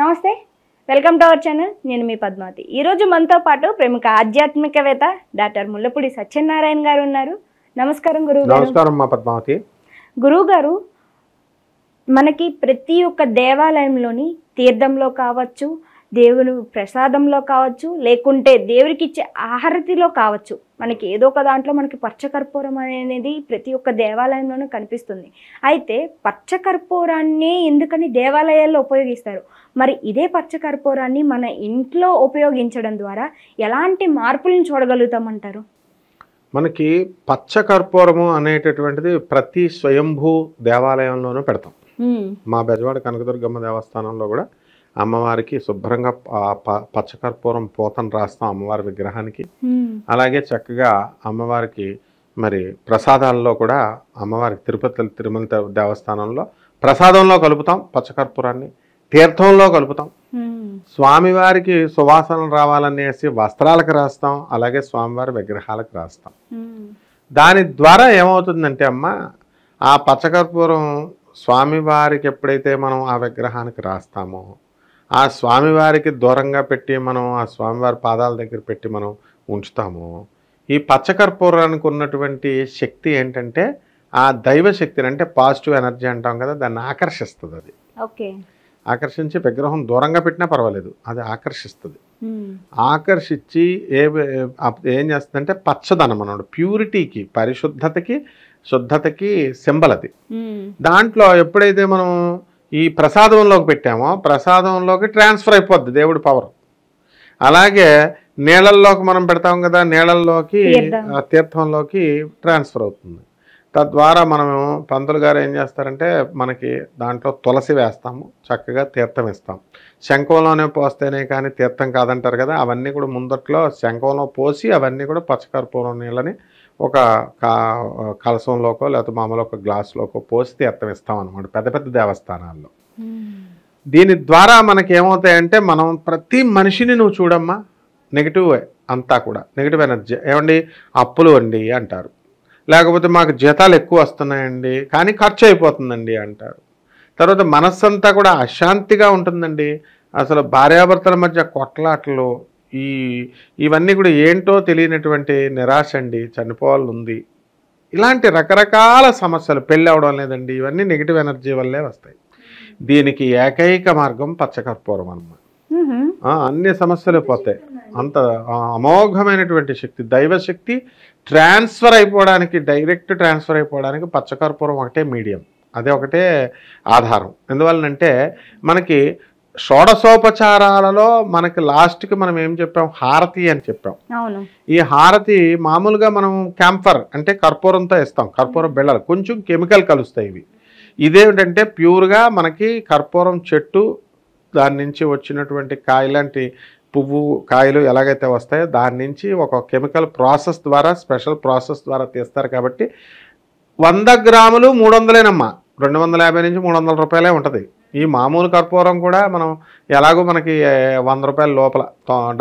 నమస్తే, welcome to our channel. నేను మీ పద్మావతి. ఈరోజు మనతో పాటు ప్రముఖ ఆధ్యాత్మికవేత్త డాక్టర్ ముల్లపూడి సత్యనారాయణ గారు ఉన్నారు. నమస్కారం గురువు గారు. నమస్కారం మా పద్మావతి. గురువు గారు, మనకి ప్రతి ఒక్క దేవాలయంలోని తీర్థంలో కావచ్చు, దేవుని ప్రసాదంలో కావచ్చు, లేకుంటే దేవుడికి ఇచ్చే ఆహారతిలో కావచ్చు, మనకి ఏదో ఒక దాంట్లో మనకి పచ్చకర్పూరం అనేది ప్రతి ఒక్క దేవాలయంలోనూ కనిపిస్తుంది. అయితే పచ్చకర్పూరాన్ని ఎందుకని దేవాలయాల్లో ఉపయోగిస్తారు? మరి ఇదే పచ్చకర్పూరాన్ని మన ఇంట్లో ఉపయోగించడం ద్వారా ఎలాంటి మార్పులను చూడగలుగుతామంటారు? మనకి పచ్చకర్పూరము అనేటటువంటిది ప్రతి స్వయంభూ దేవాలయంలోనూ పెడతాం. మా బెజవాడ కనకదుర్గమ్మ దేవస్థానంలో కూడా అమ్మవారికి శుభ్రంగా పచ్చకర్పూరం పోతను రాస్తాం అమ్మవారి విగ్రహానికి. అలాగే చక్కగా అమ్మవారికి మరి ప్రసాదాల్లో కూడా అమ్మవారికి తిరుమల దేవస్థానంలో ప్రసాదంలో కలుపుతాం పచ్చకర్పూరాన్ని, తీర్థంలో కలుపుతాం. స్వామివారికి సువాసనలు రావాలనేసి వస్త్రాలకు రాస్తాం, అలాగే స్వామివారి విగ్రహాలకు రాస్తాం. దాని ద్వారా ఏమవుతుందంటే అమ్మ, ఆ పచ్చకర్పూరం స్వామివారికి ఎప్పుడైతే మనం ఆ విగ్రహానికి రాస్తామో, ఆ స్వామివారికి దూరంగా పెట్టి మనం ఆ స్వామివారి పాదాల దగ్గర పెట్టి మనం ఉంచుతాము. ఈ పచ్చకర్పూరానికి ఉన్నటువంటి శక్తి ఏంటంటే ఆ దైవ శక్తిని, అంటే పాజిటివ్ ఎనర్జీ అంటాం కదా, దాన్ని ఆకర్షిస్తుంది. అది ఆకర్షించి విగ్రహం దూరంగా పెట్టినా పర్వాలేదు, అది ఆకర్షిస్తుంది. ఆకర్షించి ఏం చేస్తుందంటే పచ్చదనం అన్నమాట, ప్యూరిటీకి, పరిశుద్ధతకి, శుద్ధతకి సింబల్ అది. దాంట్లో ఎప్పుడైతే మనం ఈ ప్రసాదంలోకి పెట్టామో ప్రసాదంలోకి ట్రాన్స్ఫర్ అయిపోద్ది దేవుడి పవర్. అలాగే నీళ్ళల్లోకి మనం పెడతాం కదా, నీళ్ళల్లోకి తీర్థంలోకి ట్రాన్స్ఫర్ అవుతుంది. తద్వారా మనము పంతులు గారు ఏం చేస్తారంటే మనకి దాంట్లో తులసి వేస్తాము, చక్కగా తీర్థం ఇస్తాం. శంఖంలోనే పోస్తేనే కానీ తీర్థం కాదంటారు కదా, అవన్నీ కూడా ముందట్లో శంఖంలో పోసి అవన్నీ కూడా పచ్చకర్పూరం నీళ్ళని ఒక కలసంలోకో లేకపోతే మామూలు ఒక గ్లాసులోకో పోసి తీర్థం ఇస్తాం అనమాట పెద్ద పెద్ద దేవస్థానాల్లో. దీని ద్వారా మనకి ఏమవుతాయంటే, మనం ప్రతి మనిషిని నువ్వు చూడమ్మా, నెగిటివ్ అంతా కూడా నెగిటివ్ ఎనర్జీ. ఏమండి అప్పులు అండి అంటారు, లేకపోతే మాకు జీతాలు ఎక్కువ వస్తున్నాయండి కానీ ఖర్చు అయిపోతుందండి అంటారు. తర్వాత మనస్సంతా కూడా అశాంతిగా ఉంటుందండి, అసలు భార్యాభర్తల మధ్య కొట్లాటలు, ఇవన్నీ కూడా ఏంటో తెలియనటువంటి నిరాశ అండి, చనిపోవాలి ఉంది, ఇలాంటి రకరకాల సమస్యలు, పెళ్ళి అవడం లేదండి, ఇవన్నీ నెగిటివ్ ఎనర్జీ వల్లే వస్తాయి. దీనికి ఏకైక మార్గం పచ్చకర్పూరం అన్నమాట. అన్ని సమస్యలు పోతాయి. అంత అమోఘమైనటువంటి శక్తి, దైవశక్తి ట్రాన్స్ఫర్ అయిపోవడానికి, డైరెక్ట్ ట్రాన్స్ఫర్ అయిపోవడానికి పచ్చకర్పూరం ఒకటే మీడియం, అదే ఒకటే ఆధారం. ఎందువల్లనంటే మనకి షోడశోపచారాలలో మనకి లాస్ట్కి మనం ఏం చెప్పాం, హారతి అని చెప్పాం. ఈ హారతి మామూలుగా మనం క్యాంఫర్ అంటే కర్పూరంతో ఇస్తాం, కర్పూరం బిళ్ళలు, కొంచెం కెమికల్ కలుస్తాయి ఇవి. ఇదేంటంటే ప్యూర్గా మనకి కర్పూరం చెట్టు, దాని నుంచి వచ్చినటువంటి కాయలాంటి పువ్వు కాయలు ఎలాగైతే వస్తాయో దాని నుంచి ఒక కెమికల్ ప్రాసెస్ ద్వారా, స్పెషల్ ప్రాసెస్ ద్వారా తీస్తారు. కాబట్టి 100 గ్రాములు 300లేనమ్మా, 250 నుంచి 300 రూపాయలే ఉంటుంది. ఈ మామూలు కర్పూరం కూడా మనం ఎలాగో మనకి 100 రూపాయల లోపల,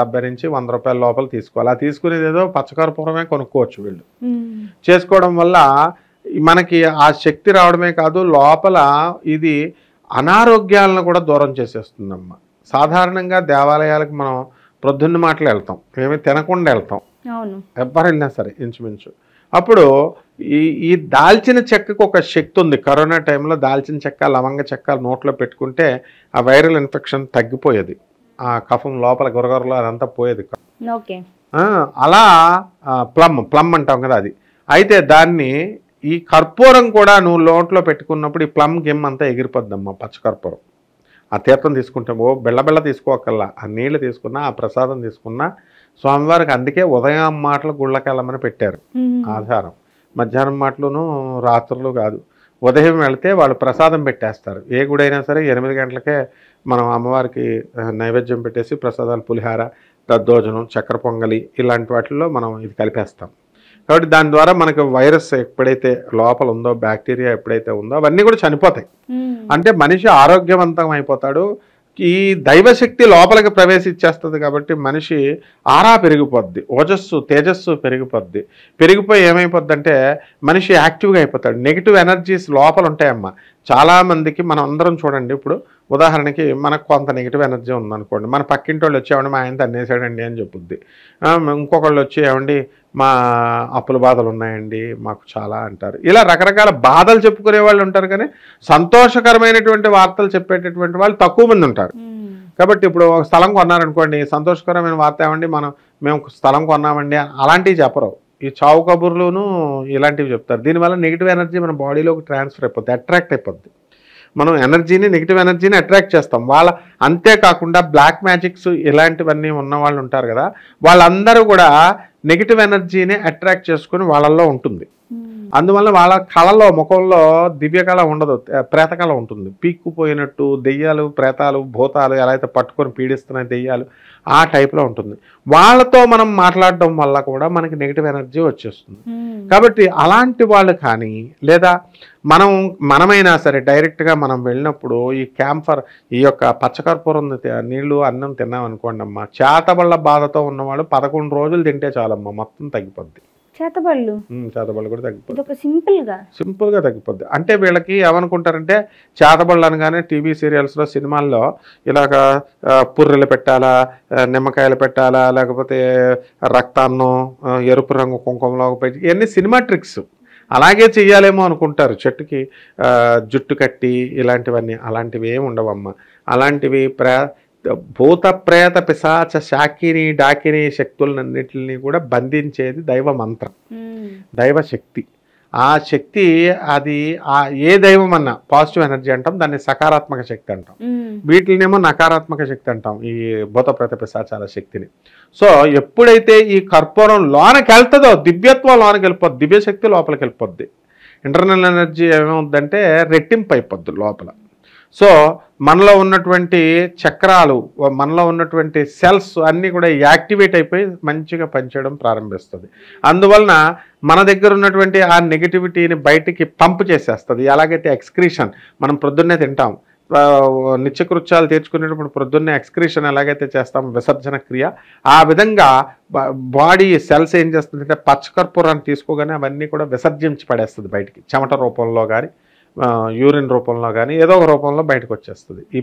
70 నుంచి 100 రూపాయల లోపల తీసుకోవాలి. ఆ తీసుకునేది ఏదో పచ్చకర్పూరమే కొనుక్కోవచ్చు వీళ్ళు. చేసుకోవడం వల్ల మనకి ఆ శక్తి రావడమే కాదు, లోపల ఇది అనారోగ్యాలను కూడా దూరం చేసేస్తుందమ్మా. సాధారణంగా దేవాలయాలకు మనం ప్రొద్దున్న మాటలు వెళ్తాం, ఏమీ తినకుండా వెళ్తాం, ఎవ్వరు వెళ్ళినా సరే ఇంచుమించు. అప్పుడు ఈ దాల్చిన చెక్కకు ఒక శక్తి ఉంది. కరోనా టైంలో దాల్చిన చెక్క, లవంగ చెక్క నోట్లో పెట్టుకుంటే ఆ వైరల్ ఇన్ఫెక్షన్ తగ్గిపోయేది, ఆ కఫం లోపల గురగొరలో అదంతా పోయేది. అలా ప్లమ్ అంటాం కదా అది. అయితే దాన్ని ఈ కర్పూరం కూడా నువ్వు నోట్లో పెట్టుకున్నప్పుడు ఈ ప్లమ్ గిమ్ అంతా ఎగిరిపోద్దమ్మా పచ్చకర్పూరం. ఆ తీర్థం తీసుకుంటే బెళ్ళ తీసుకోకల్లా, ఆ నీళ్ళు తీసుకున్నా, ఆ ప్రసాదం తీసుకున్నా స్వామివారికి. అందుకే ఉదయం మాటలు గుళ్ళకెళ్ళమని పెట్టారు ఆధారం, మధ్యాహ్నం మాటలును రాత్రులు కాదు. ఉదయం వెళితే వాళ్ళు ప్రసాదం పెట్టేస్తారు. ఏ గుడి అయినా సరే 8 గంటలకే మనం అమ్మవారికి నైవేద్యం పెట్టేసి ప్రసాదాలు, పులిహార, దద్దోజనం, చక్కెర పొంగలి ఇలాంటి వాటిల్లో మనం ఇది కలిపేస్తాం. కాబట్టి దాని ద్వారా మనకు వైరస్ ఎప్పుడైతే లోపల ఉందో, బ్యాక్టీరియా ఎప్పుడైతే ఉందో అవన్నీ కూడా చనిపోతాయి. అంటే మనిషి ఆరోగ్యవంతం అయిపోతాడు. ఈ దైవశక్తి లోపలికి ప్రవేశించేస్తుంది కాబట్టి మనిషి ఆరా పెరిగిపోద్ది, ఓజస్సు తేజస్సు పెరిగిపోద్ది. పెరిగిపోయి ఏమైపోద్ది అంటే మనిషి యాక్టివ్గా అయిపోతాడు. నెగిటివ్ ఎనర్జీస్ లోపల ఉంటాయమ్మా. చాలా మందికి మనం అందరం చూడండి, ఇప్పుడు ఉదాహరణకి మనకు కొంత నెగిటివ్ ఎనర్జీ ఉందనుకోండి, మన పక్కింటి వాళ్ళు వచ్చి ఏమండి మా ఆయన తన్నేసాడండి అని చెప్పుద్ది. ఇంకొకళ్ళు వచ్చి ఏమండి మా అప్పుల బాధలు ఉన్నాయండి మాకు చాలా అంటారు. ఇలా రకరకాల బాధలు చెప్పుకునే వాళ్ళు ఉంటారు, కానీ సంతోషకరమైనటువంటి వార్తలు చెప్పేటటువంటి వాళ్ళు తక్కువ మంది ఉంటారు. కాబట్టి ఇప్పుడు ఒక స్థలం కొన్నారనుకోండి, సంతోషకరమైన వార్త ఏమండి మేము స్థలం కొన్నామండి అలాంటివి చెప్పరు. ఈ చావు కబుర్లును ఇలాంటివి చెప్తారు. దీనివల్ల నెగిటివ్ ఎనర్జీ మన బాడీలోకి ట్రాన్స్ఫర్ అయిపోద్ది, అట్రాక్ట్ అయిపోద్ది. మనం ఎనర్జీని, నెగిటివ్ ఎనర్జీని అట్రాక్ట్ చేస్తాం. అంతేకాకుండా బ్లాక్ మ్యాజిక్స్ ఇలాంటివన్నీ ఉన్న వాళ్ళు ఉంటారు కదా, వాళ్ళందరూ కూడా నెగిటివ్ ఎనర్జీని అట్రాక్ట్ చేసుకుని వాళ్ళల్లో ఉంటుంది. అందువల్ల వాళ్ళ కళలో, ముఖంలో దివ్యకళ ఉండదు, ప్రేతకళ ఉంటుంది. పీక్కుపోయినట్టు దెయ్యాలు, ప్రేతాలు, భూతాలు ఎలా అయితే పట్టుకొని పీడిస్తున్నాయి దెయ్యాలు, ఆ టైప్లో ఉంటుంది. వాళ్ళతో మనం మాట్లాడడం వల్ల కూడా నెగిటివ్ ఎనర్జీ వచ్చేస్తుంది. కాబట్టి అలాంటి వాళ్ళు కానీ, లేదా మనమైనా సరే డైరెక్ట్గా మనం వెళ్ళినప్పుడు ఈ యొక్క పచ్చకర్పూరం నీళ్లు అన్నం తిన్నాం అనుకోండి అమ్మ, చేతబళ్ళ బాధతో ఉన్నవాళ్ళు 11 రోజులు తింటే చాలమ్మ, మొత్తం తగ్గిపోద్ది. చేతబళ్ళు కూడా తగ్గిపోద్ది, సింపుల్గా తగ్గిపోద్ది. అంటే వీళ్ళకి ఏమనుకుంటారంటే చేతబళ్ళు అనగానే టీవీ సీరియల్స్లో, సినిమాల్లో ఇలాగ పుర్రెలు పెట్టాలా, నిమ్మకాయలు పెట్టాలా, లేకపోతే రక్తాన్నం ఎరుపు రంగు కుంకుమలో పెట్టి, ఇవన్నీ సినిమా ట్రిక్స్. అలాగే చెయ్యాలేమో అనుకుంటారు, చెట్టుకి జుట్టు కట్టి ఇలాంటివన్నీ. అలాంటివి ఏమి ఉండవమ్మ. అలాంటివి భూత ప్రేత పిశాచ శాకిని డాకిని శక్తులన్నింటినీ కూడా బంధించేది దైవ మంత్రం, దైవ శక్తి. ఆ శక్తి అది ఏ దైవం అన్నా పాజిటివ్ ఎనర్జీ అంటాం, దాన్ని సకారాత్మక శక్తి అంటాం. వీటినేమో నకారాత్మక శక్తి అంటాం, ఈ భూత ప్రేత పిశాచాల శక్తిని. సో ఎప్పుడైతే ఈ కర్పూరం లోనకి వెళ్తుందో దివ్యత్వం లోనకి వెళ్ళిపోద్ది, దివ్యశక్తి లోపలికి వెళ్ళిపోద్ది. ఇంటర్నల్ ఎనర్జీ ఏమవుద్దంటే రెట్టింపు అయిపోద్ది లోపల. సో మనలో ఉన్నటువంటి చక్రాలు, మనలో ఉన్నటువంటి సెల్స్ అన్నీ కూడా యాక్టివేట్ అయిపోయి మంచిగా పనిచేయడం ప్రారంభిస్తుంది. అందువలన మన దగ్గర ఉన్నటువంటి ఆ నెగిటివిటీని బయటికి పంప్ చేసేస్తుంది. ఎలాగైతే ఎక్స్క్రీషన్, మనం ప్రొద్దున్నే తింటాం, నిత్యకృత్యాలు తీర్చుకునేటప్పుడు ప్రొద్దున్నే ఎక్స్క్రీషన్ ఎలాగైతే చేస్తాం, విసర్జన క్రియ, ఆ విధంగా బాడీ సెల్స్ ఏం చేస్తుందంటే పచ్చకర్పూరాన్ని తీసుకోగానే అవన్నీ కూడా విసర్జించి పడేస్తుంది బయటికి, చెమట రూపంలో కానీ యూరిన్ రూపంలో కానీ ఏదో ఒక రూపంలో బయటకు వచ్చేస్తుంది. ఈ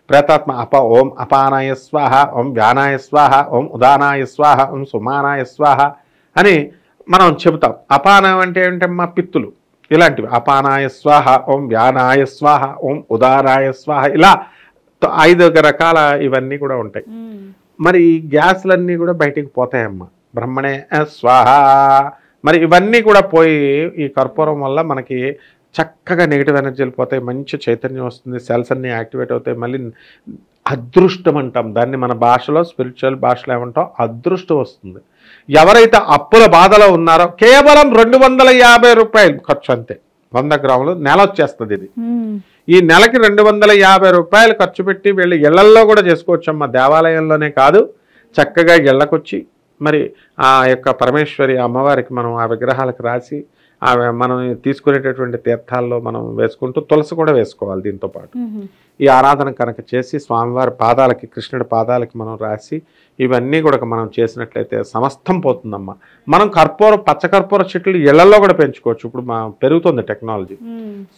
ప్రేతాత్మ ఓం అపానాయ స్వాహ, ఓం వ్యానాయ స్వాహ, ఓం ఉదానాయ స్వాహ, ఓం సుమానాయ స్వాహ అని మనం చెబుతాం. అపానం అంటే ఏంటమ్మా, పిత్తులు ఇలాంటివి. అపానాయ స్వాహ, ఓం వ్యానాయ స్వాహ, ఓం ఉదానాయ స్వాహ, ఇలా 5 రకాల ఇవన్నీ కూడా ఉంటాయి. మరి ఈ గ్యాస్లన్నీ కూడా బయటికి పోతాయమ్మా. బ్రహ్మణే స్వాహ. మరి ఇవన్నీ కూడా పోయి ఈ కర్పూరం వల్ల మనకి చక్కగా నెగిటివ్ ఎనర్జీలు పోతాయి, మంచి చైతన్యం వస్తుంది, సెల్స్ అన్నీ యాక్టివేట్ అవుతాయి. మళ్ళీ అదృష్టం అంటాం దాన్ని, మన భాషలో స్పిరిచువల్ భాషలో ఏమంటాం, అదృష్టం వస్తుంది. ఎవరైతే అప్పుల బాధలో ఉన్నారో కేవలం 250 రూపాయలు ఖర్చు, అంతే 100 గ్రాములు నెల వచ్చేస్తుంది. ఇది ఈ నెలకి 250 రూపాయలు ఖర్చు పెట్టి వీళ్ళు ఇళ్లల్లో కూడా చేసుకోవచ్చమ్మా. దేవాలయంలోనే కాదు, చక్కగా ఇళ్ళకొచ్చి మరి ఆ యొక్క పరమేశ్వరి అమ్మవారికి మనం ఆ విగ్రహాలకు రాసి మనం తీసుకునేటటువంటి తీర్థాల్లో మనం వేసుకుంటూ తులసి కూడా వేసుకోవాలి. దీంతో పాటు ఈ ఆరాధన కనుక చేసి స్వామివారి పాదాలకి, కృష్ణుడి పాదాలకి మనం రాసి ఇవన్నీ కూడా మనం చేసినట్లయితే సమస్తం పోతుందమ్మా. మనం పచ్చకర్పూర చెట్లు ఇళ్లలో కూడా పెంచుకోవచ్చు. ఇప్పుడు పెరుగుతుంది టెక్నాలజీ.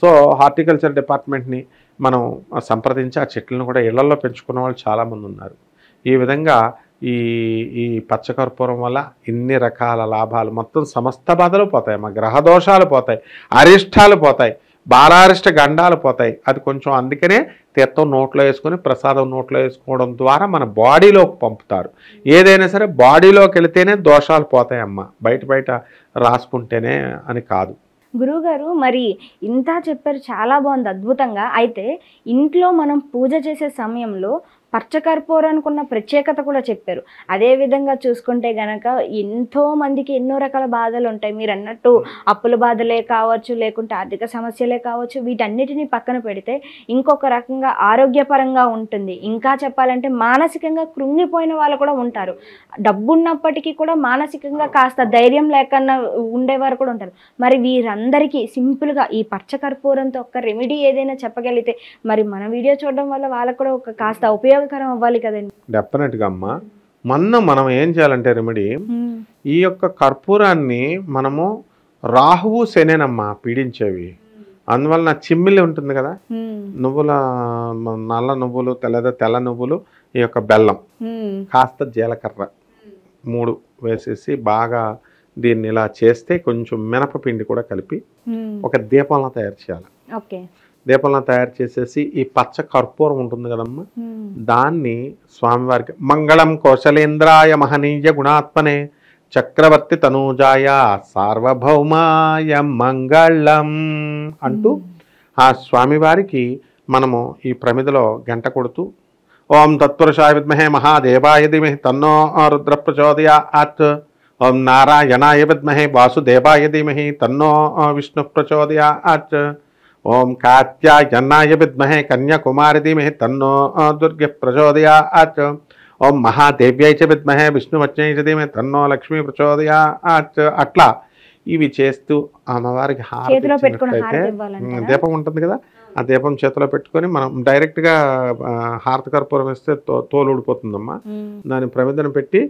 సో హార్టికల్చర్ డిపార్ట్మెంట్ని మనం సంప్రదించి ఆ చెట్లను కూడా ఇళ్లలో పెంచుకున్న వాళ్ళు చాలామంది ఉన్నారు. ఈ విధంగా ఈ పచ్చకర్పూరం వల్ల ఇన్ని రకాల లాభాలు, మొత్తం సమస్త బాధలు పోతాయి, మా గ్రహదోషాలు పోతాయి, అరిష్టాలు పోతాయి, బాలారిష్ట గండాలు పోతాయి. అది కొంచెం అందుకనే తీర్థం నోట్లో వేసుకొని ప్రసాదం నోట్లో వేసుకోవడం ద్వారా మన బాడీలోకి పంపుతారు. ఏదైనా సరే బాడీలోకి వెళితేనే దోషాలు పోతాయమ్మా, బయట రాసుకుంటేనే అని కాదు. గురువుగారు మరి ఇంత చెప్పారు, చాలా బాగుంది, అద్భుతంగా. అయితే ఇంట్లో మనం పూజ చేసే సమయంలో పచ్చకర్పూరానికి ఉన్న ప్రత్యేకత కూడా చెప్పారు. అదే విధంగా చూసుకుంటే గనక ఎంతో మందికి ఎన్నో రకాల బాధలు ఉంటాయి. మీరు అన్నట్టు అప్పుల బాధలే కావచ్చు, లేకుంటే ఆర్థిక సమస్యలే కావచ్చు, వీటన్నిటిని పక్కన పెడితే ఇంకొక రకంగా ఆరోగ్యపరంగా ఉంటుంది. ఇంకా చెప్పాలంటే మానసికంగా కృంగిపోయిన వాళ్ళు కూడా ఉంటారు. డబ్బు ఉన్నప్పటికీ కూడా మానసికంగా కాస్త ధైర్యం లేకుండా ఉండేవారు కూడా ఉంటారు. మరి వీరందరికీ సింపుల్గా ఈ పచ్చకర్పూరంతో ఒక రెమెడీ ఏదైనా చెప్పగలిగితే మరి మన వీడియో చూడడం వల్ల వాళ్ళకు కూడా ఒక కాస్త ఉపయోగకరం అవ్వాలి కదండి. డెఫినెట్గా అమ్మా. మనం ఏం చేయాలంటే రెమెడీ, ఈ యొక్క కర్పూరాన్ని మనము రాహువు శనేనమ్మా పీడించేవి. అందువలన చిమ్మిలి ఉంటుంది కదా, నువ్వుల నల్ల నువ్వులు, తెల్ల నువ్వులు, ఈ యొక్క బెల్లం, కాస్త జీలకర్ర 3 వేసేసి బాగా దీన్ని ఇలా చేస్తే కొంచెం మినపపిండి కూడా కలిపి ఒక దీపంలా తయారు చేయాలి. దీపంలా తయారు చేసేసి ఈ పచ్చ కర్పూరం ఉంటుంది కదమ్మా, దాన్ని స్వామివారికి మంగళం కౌశలేంద్రాయ మహనీయ గుణాత్మనే చక్రవర్తి తనూజాయ సార్వభౌమాయ మంగళం అంటూ ఆ స్వామివారికి మనము ఈ ప్రమిదలో గంట కొడుతూ ఓం తత్పురుషాయ విద్మహే మహాదేవాయ ధీమహి తన్నో రుద్ర ప్రచోదయాత్, ఓం నారాయణాయ విద్మహే వాసుదేవాయ ధీమహి తన్నో విష్ణు ప్రచోదయాత్, ఓం కాత్యాయనాయ విద్మహే కన్యాకుమారి ధీమహి తన్నో దుర్గ ప్రచోదయాత్, ఓం మహాదేవ్యై చ విద్మహే విష్ణువచ్ఛై చ ధీమహి తన్నో లక్ష్మీ ప్రచోదయాత్. అట్లా ఇవి చేస్తూ అమ్మవారికి దీపం ఉంటుంది కదా, ఆ దీపం చేతిలో పెట్టుకొని మనం డైరెక్ట్గా హారతి కర్పూరం వేస్తే తోలు ఊడిపోతుందమ్మా. దాని ప్రమిదను పెట్టి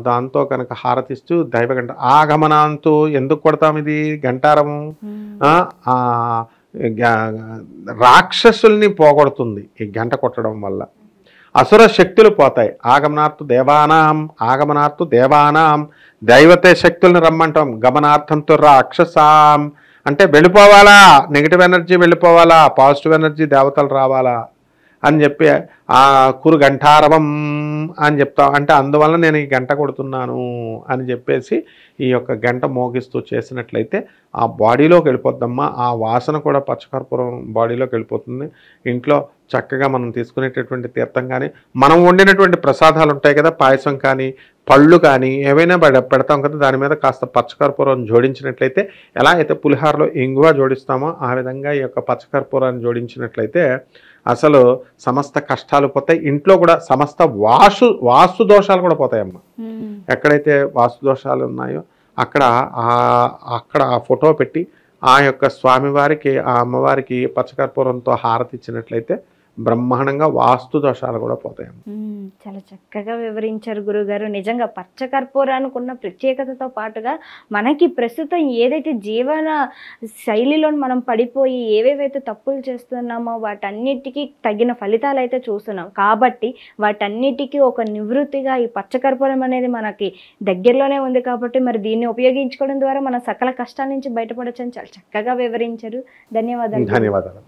దాంతో కనుక హారతిస్తూ దైవగంట ఆగమనాంతు ఎందుకు కొడతాం ఇది గంటారము, రాక్షసుల్ని పోగొడుతుంది ఈ గంట కొట్టడం వల్ల. అసుర శక్తులు పోతాయి. ఆగమనార్థు దేవానాం దైవతే శక్తుల్ని రమ్మంటాం. గమనార్థంతో రాక్షసాం అంటే వెళ్ళిపోవాలా, నెగిటివ్ ఎనర్జీ వెళ్ళిపోవాలా, పాజిటివ్ ఎనర్జీ దేవతలు రావాలా అని చెప్పి ఆ కురు గంటారవం అని చెప్తాం. అంటే అందువల్ల నేను ఈ గంట కొడుతున్నాను అని చెప్పేసి ఈ యొక్క గంట మోగిస్తూ చేసినట్లయితే ఆ బాడీలోకి వెళ్ళిపోద్దమ్మా. ఆ వాసన కూడా పచ్చకర్పూరం బాడీలోకి వెళ్ళిపోతుంది. ఇంట్లో చక్కగా మనం తీసుకునేటటువంటి తీర్థం కానీ, మనం వండినటువంటి ప్రసాదాలు ఉంటాయి కదా, పాయసం కానీ పళ్ళు కానీ ఏవైనా పెడతాం కదా, దాని మీద కాస్త పచ్చకర్పూరం జోడించినట్లయితే, ఎలా అయితే పులిహారలో ఇంగువ జోడిస్తామో ఆ విధంగా ఈ యొక్క పచ్చకర్పూరాన్ని జోడించినట్లయితే అసలు సమస్త కష్టాలు పోతాయి. ఇంట్లో కూడా సమస్త వాస్తు దోషాలు కూడా పోతాయమ్మా. ఎక్కడైతే వాస్తు దోషాలు ఉన్నాయో అక్కడ ఆ ఫోటో పెట్టి ఆ యొక్క స్వామివారికి, ఆ అమ్మవారికి పచ్చకర్పూరంతో హారతి ఇచ్చినట్లయితే బ్రహ్మాండంగా వాస్తు దోషాలు కూడా పోతాయి. చాలా చక్కగా వివరించారు గురుగారు. నిజంగా పచ్చకర్పూరానికి ఉన్న ప్రత్యేకతతో పాటుగా మనకి ప్రస్తుతం ఏదైతే జీవన శైలిలో మనం పడిపోయి ఏవేవైతే తప్పులు చేస్తున్నామో వాటన్నిటికీ తగిన ఫలితాలు అయితే చూస్తున్నాం. కాబట్టి వాటన్నిటికీ ఒక నివృత్తిగా ఈ పచ్చకర్పూరం అనేది మనకి దగ్గరలోనే ఉంది. కాబట్టి మరి దీన్ని ఉపయోగించుకోవడం ద్వారా మన సకల కష్టాల నుంచి బయటపడొచ్చని చాలా చక్కగా వివరించారు. ధన్యవాదాలు.